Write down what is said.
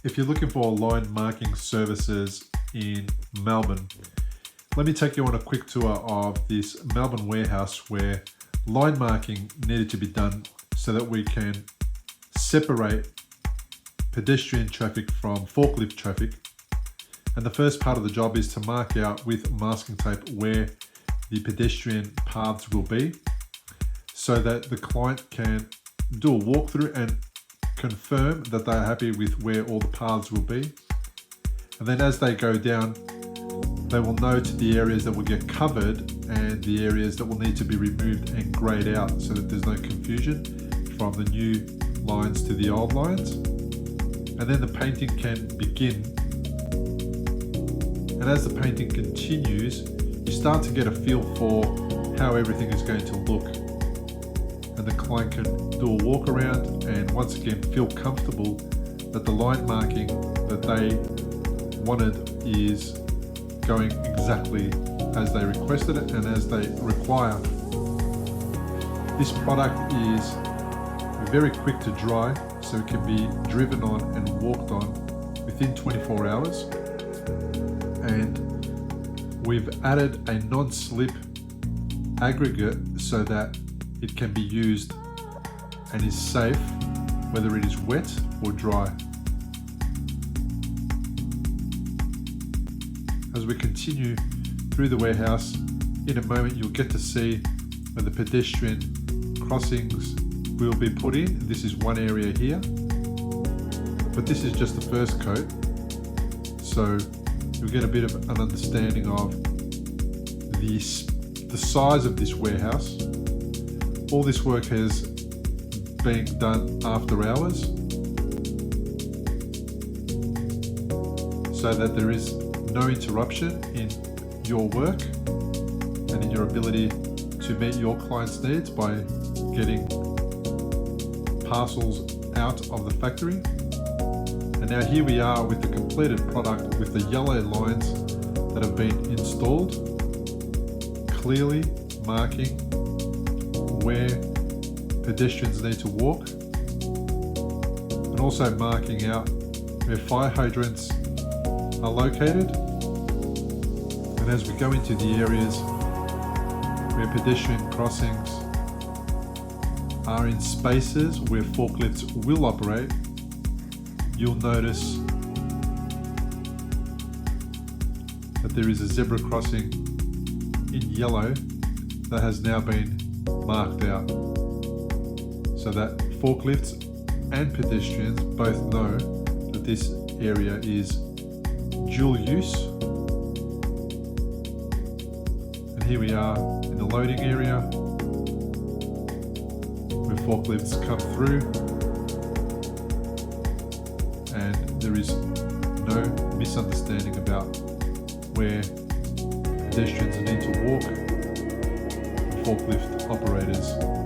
If you're looking for line marking services in Melbourne, let me take you on a quick tour of this Melbourne warehouse where line marking needed to be done so that we can separate pedestrian traffic from forklift traffic. And the first part of the job is to mark out with masking tape where the pedestrian paths will be so that the client can do a walkthrough and confirm that they're happy with where all the paths will be. And then as they go down, they will note the areas that will get covered and the areas that will need to be removed and grayed out so that there's no confusion from the new lines to the old lines. And then the painting can begin. And as the painting continues, you start to get a feel for how everything is going to look. And the client can do a walk around and once again feel comfortable that the line marking that they wanted is going exactly as they requested it and as they require. This product is very quick to dry, so it can be driven on and walked on within 24 hours. And we've added a non-slip aggregate so that it can be used and is safe whether it is wet or dry. As we continue through the warehouse, in a moment you'll get to see where the pedestrian crossings will be put in. This is one area here, but this is just the first coat, so you'll get a bit of an understanding of the size of this warehouse. All this work has been done after hours so that there is no interruption in your work and in your ability to meet your clients' needs by getting parcels out of the factory. And now here we are with the completed product with the yellow lines that have been installed, clearly marking where pedestrians need to walk and also marking out where fire hydrants are located. And as we go into the areas where pedestrian crossings are in spaces where forklifts will operate, you'll notice that there is a zebra crossing in yellow that has now been marked out so that forklifts and pedestrians both know that this area is dual use. And here we are in the loading area where forklifts come through and there is no misunderstanding about where pedestrians need to walk and forklift operators